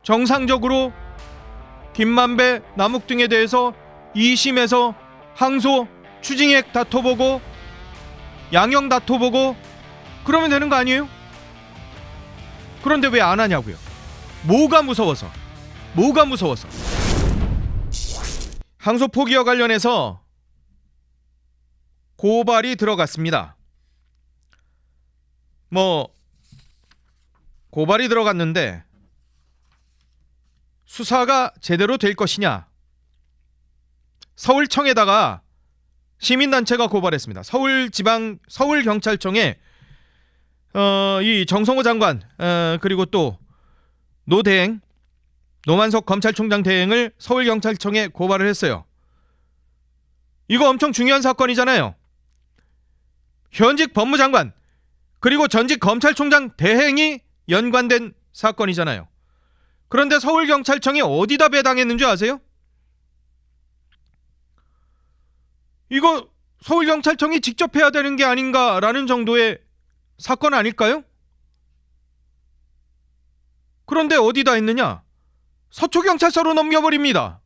정상적으로 김만배, 남욱 등에 대해서 2심에서 항소, 추징액 다퉈보고 양형 다퉈보고 그러면 되는 거 아니에요? 그런데 왜 안 하냐고요? 뭐가 무서워서? 뭐가 무서워서? 항소 포기와 관련해서 고발이 들어갔습니다. 고발이 들어갔는데 수사가 제대로 될 것이냐? 서울청에다가 시민단체가 고발했습니다. 서울경찰청에 이 정성호 장관 그리고 또 노만석 검찰총장 대행을 서울경찰청에 고발을 했어요. 이거 엄청 중요한 사건이잖아요. 현직 법무장관 그리고 전직 검찰총장 대행이 연관된 사건이잖아요. 그런데 서울경찰청이 어디다 배당했는 줄 아세요? 이거 서울경찰청이 직접 해야 되는 게 아닌가라는 정도의 사건 아닐까요? 그런데 어디다 했느냐? 서초경찰서로 넘겨버립니다.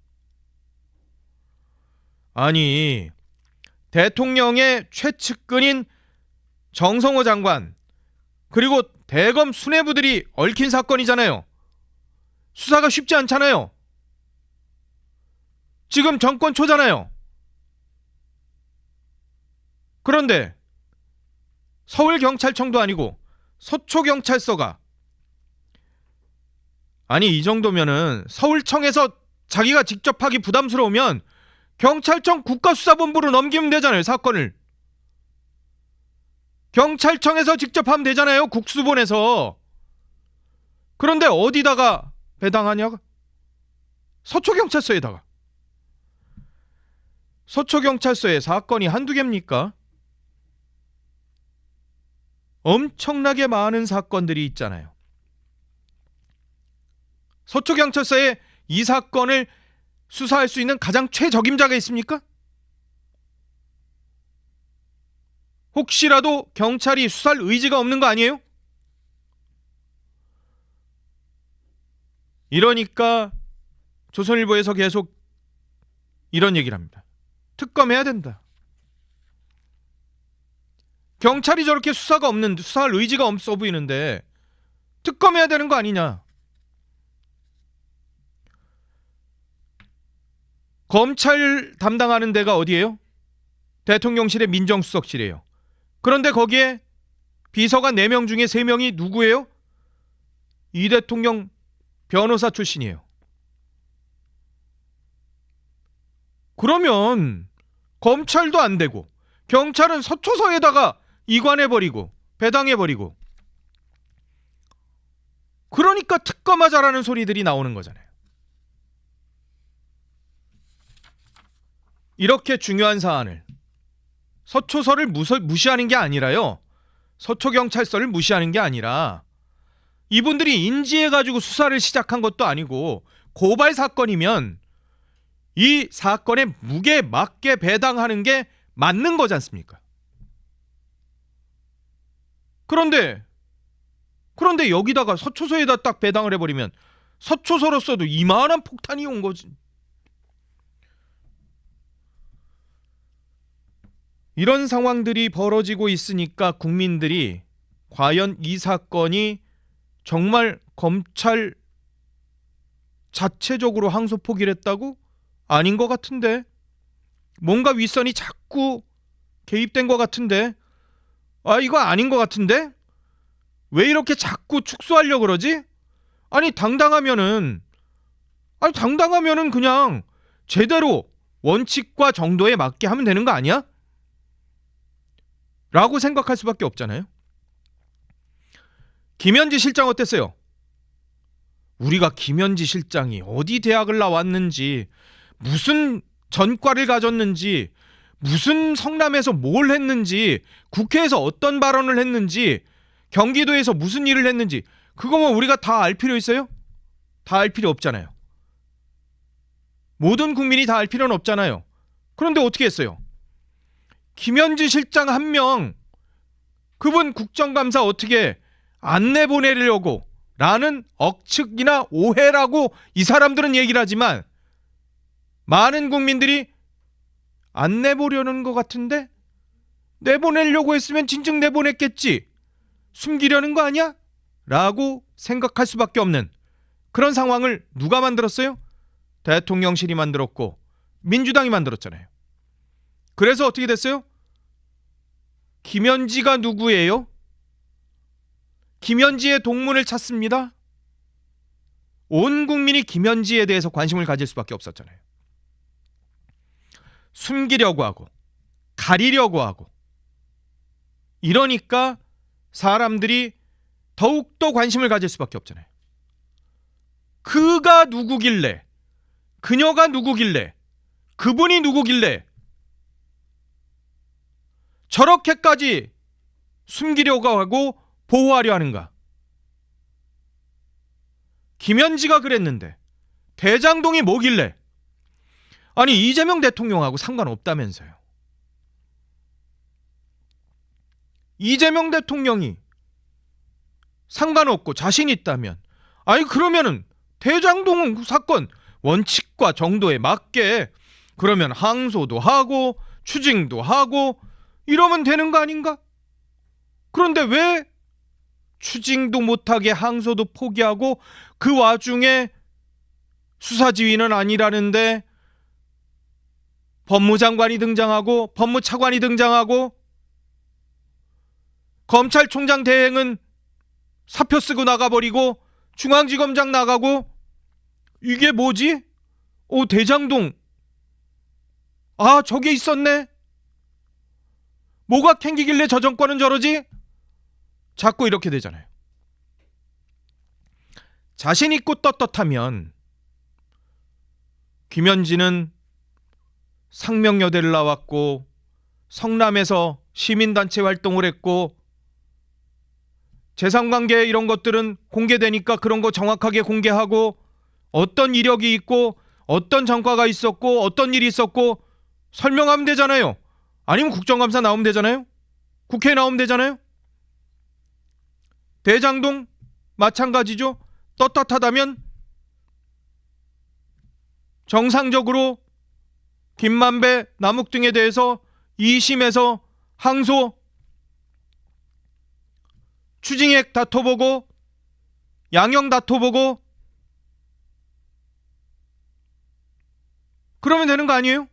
아니, 대통령의 최측근인 정성호 장관 그리고 대검 수뇌부들이 얽힌 사건이잖아요. 수사가 쉽지 않잖아요. 지금 정권 초잖아요. 그런데 서울경찰청도 아니고 서초경찰서가, 아니 이 정도면은 서울청에서 자기가 직접 하기 부담스러우면 경찰청 국가수사본부로 넘기면 되잖아요. 사건을 경찰청에서 직접 하면 되잖아요. 국수본에서. 그런데 어디다가 배당하냐? 서초경찰서에다가. 서초경찰서에 사건이 한두 개입니까? 엄청나게 많은 사건들이 있잖아요. 서초경찰서에 이 사건을 수사할 수 있는 가장 최적임자가 있습니까? 혹시라도 경찰이 수사할 의지가 없는 거 아니에요? 이러니까 조선일보에서 계속 이런 얘기를 합니다. 특검해야 된다. 경찰이 저렇게 수사할 의지가 없어 보이는데 특검해야 되는 거 아니냐? 검찰 담당하는 데가 어디예요? 대통령실의 민정수석실이에요. 그런데 거기에 비서관 4명 중에 3명이 누구예요? 이 대통령 변호사 출신이에요. 그러면 검찰도 안 되고 경찰은 서초서에다가 이관해버리고 배당해버리고, 그러니까 특검하자라는 소리들이 나오는 거잖아요. 이렇게 중요한 사안을 서초서를 무시하는 게 아니라요. 서초경찰서를 무시하는 게 아니라 이분들이 인지해가지고 수사를 시작한 것도 아니고 고발 사건이면 이 사건에 무게 맞게 배당하는 게 맞는 거지 않습니까? 그런데 여기다가 서초서에다 딱 배당을 해버리면 서초서로서도 이만한 폭탄이 온 거지. 이런 상황들이 벌어지고 있으니까 국민들이 과연 이 사건이 정말 검찰 자체적으로 항소 포기를 했다고? 아닌 것 같은데, 뭔가 윗선이 자꾸 개입된 것 같은데, 이거 아닌 것 같은데? 왜 이렇게 자꾸 축소하려고 그러지? 아니 당당하면은 그냥 제대로 원칙과 정도에 맞게 하면 되는 거 아니야? 라고 생각할 수밖에 없잖아요. 김현지 실장 어땠어요? 우리가 김현지 실장이 어디 대학을 나왔는지, 무슨 전과를 가졌는지, 무슨 성남에서 뭘 했는지, 국회에서 어떤 발언을 했는지, 경기도에서 무슨 일을 했는지, 그거 뭐 우리가 다 알 필요 있어요? 다 알 필요 없잖아요. 모든 국민이 다 알 필요는 없잖아요. 그런데 어떻게 했어요? 김현지 실장 한 명, 그분 국정감사 어떻게 안 내보내려고 라는 억측이나 오해라고 이 사람들은 얘기를 하지만 많은 국민들이 안 내보려는 것 같은데, 내보내려고 했으면 진즉 내보냈겠지, 숨기려는 거 아니야? 라고 생각할 수밖에 없는 그런 상황을 누가 만들었어요? 대통령실이 만들었고 민주당이 만들었잖아요. 그래서 어떻게 됐어요? 김현지가 누구예요? 김현지의 동문을 찾습니다. 온 국민이 김현지에 대해서 관심을 가질 수밖에 없었잖아요. 숨기려고 하고 가리려고 하고 이러니까 사람들이 더욱더 관심을 가질 수밖에 없잖아요. 그가 누구길래, 그녀가 누구길래, 그분이 누구길래 저렇게까지 숨기려고 하고 보호하려 하는가? 김현지가 그랬는데 대장동이 뭐길래? 아니, 이재명 대통령하고 상관없다면서요. 이재명 대통령이 상관없고 자신 있다면, 아니 그러면은 대장동 사건 원칙과 정도에 맞게 그러면 항소도 하고 추징도 하고 이러면 되는 거 아닌가? 그런데 왜 추징도 못하게 항소도 포기하고 그 와중에 수사지휘는 아니라는데 법무장관이 등장하고 법무차관이 등장하고 검찰총장 대행은 사표 쓰고 나가버리고 중앙지검장 나가고, 이게 뭐지? 대장동, 아 저게 있었네? 뭐가 캥기길래 저 정권은 저러지? 자꾸 이렇게 되잖아요. 자신 있고 떳떳하면 김현지는 상명여대를 나왔고 성남에서 시민단체 활동을 했고 재산관계 이런 것들은 공개되니까 그런 거 정확하게 공개하고 어떤 이력이 있고 어떤 전과가 있었고 어떤 일이 있었고 설명하면 되잖아요. 아니면 국정감사 나오면 되잖아요. 국회에 나오면 되잖아요. 대장동 마찬가지죠. 떳떳하다면 정상적으로 김만배, 남욱 등에 대해서 2심에서 항소, 추징액 다퉈보고 양형 다퉈보고 그러면 되는 거 아니에요?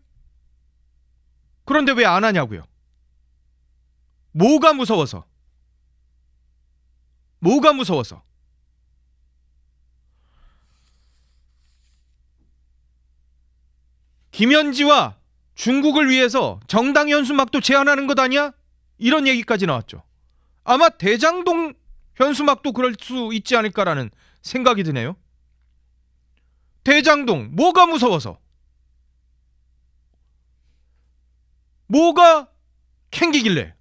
그런데 왜 안 하냐고요? 뭐가 무서워서? 뭐가 무서워서? 김현지와 중국을 위해서 정당 현수막도 제한하는 것 아니야? 이런 얘기까지 나왔죠. 아마 대장동 현수막도 그럴 수 있지 않을까라는 생각이 드네요. 대장동 뭐가 무서워서? 뭐가 캥기길래?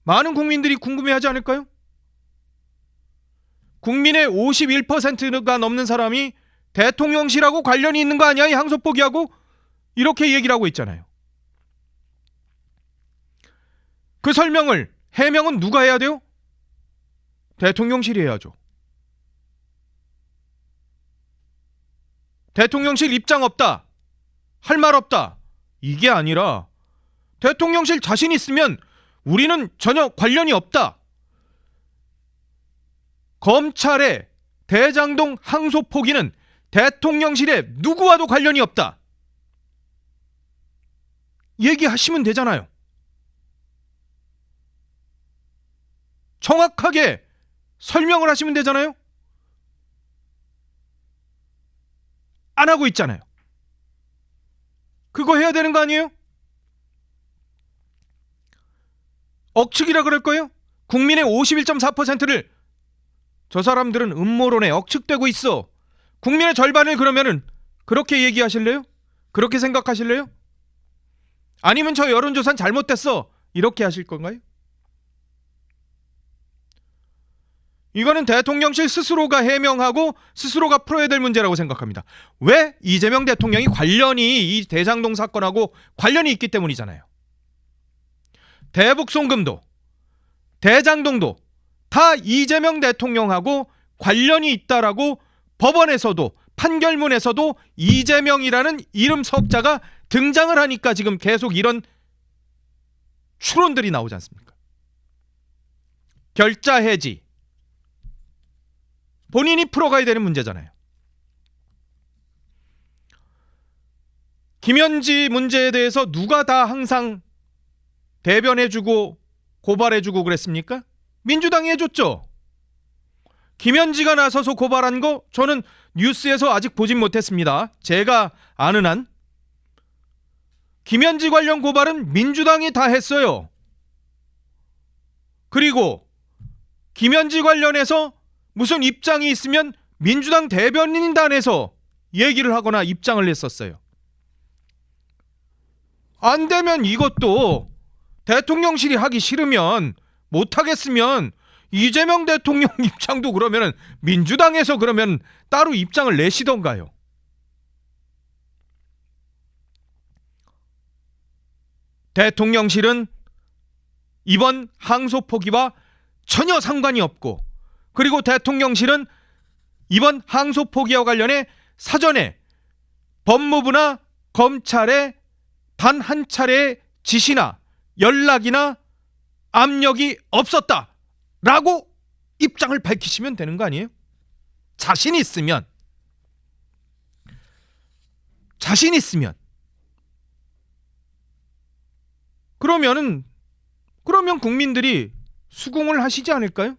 많은 국민들이 궁금해하지 않을까요? 국민의 51%가 넘는 사람이 대통령실하고 관련이 있는 거 아니야? 이 항소 포기하고 이렇게 얘기를 하고 있잖아요. 그 설명을, 해명은 누가 해야 돼요? 대통령실이 해야죠. 대통령실 입장 없다, 할 말 없다, 이게 아니라 대통령실 자신 있으면 우리는 전혀 관련이 없다, 검찰의 대장동 항소 포기는 대통령실에 누구와도 관련이 없다, 얘기하시면 되잖아요. 정확하게 설명을 하시면 되잖아요. 안 하고 있잖아요. 그거 해야 되는 거 아니에요? 억측이라 그럴 거예요? 국민의 51.4%를 저 사람들은 음모론에 억측되고 있어, 국민의 절반을 그러면은 그렇게 얘기하실래요? 그렇게 생각하실래요? 아니면 저 여론조사는 잘못됐어, 이렇게 하실 건가요? 이거는 대통령실 스스로가 해명하고 스스로가 풀어야 될 문제라고 생각합니다. 왜? 이재명 대통령이 관련이, 이 대장동 사건하고 관련이 있기 때문이잖아요. 대북 송금도 대장동도 다 이재명 대통령하고 관련이 있다라고 법원에서도 판결문에서도 이재명이라는 이름 석자가 등장을 하니까 지금 계속 이런 추론들이 나오지 않습니까? 결자 해지 본인이 풀어가야 되는 문제잖아요. 김현지 문제에 대해서 누가 다 항상 대변해주고 고발해주고 그랬습니까? 민주당이 해줬죠. 김현지가 나서서 고발한 거 저는 뉴스에서 아직 보진 못했습니다. 제가 아는 한 김현지 관련 고발은 민주당이 다 했어요. 그리고 김현지 관련해서 무슨 입장이 있으면 민주당 대변인단에서 얘기를 하거나 입장을 냈었어요. 안 되면 이것도 대통령실이 하기 싫으면 못하겠으면 이재명 대통령 입장도 그러면 민주당에서 그러면 따로 입장을 내시던가요. 대통령실은 이번 항소 포기와 전혀 상관이 없고, 그리고 대통령실은 이번 항소 포기와 관련해 사전에 법무부나 검찰에 단 한 차례의 지시나 연락이나 압력이 없었다라고 입장을 밝히시면 되는 거 아니에요? 자신 있으면 그러면 국민들이 수긍을 하시지 않을까요?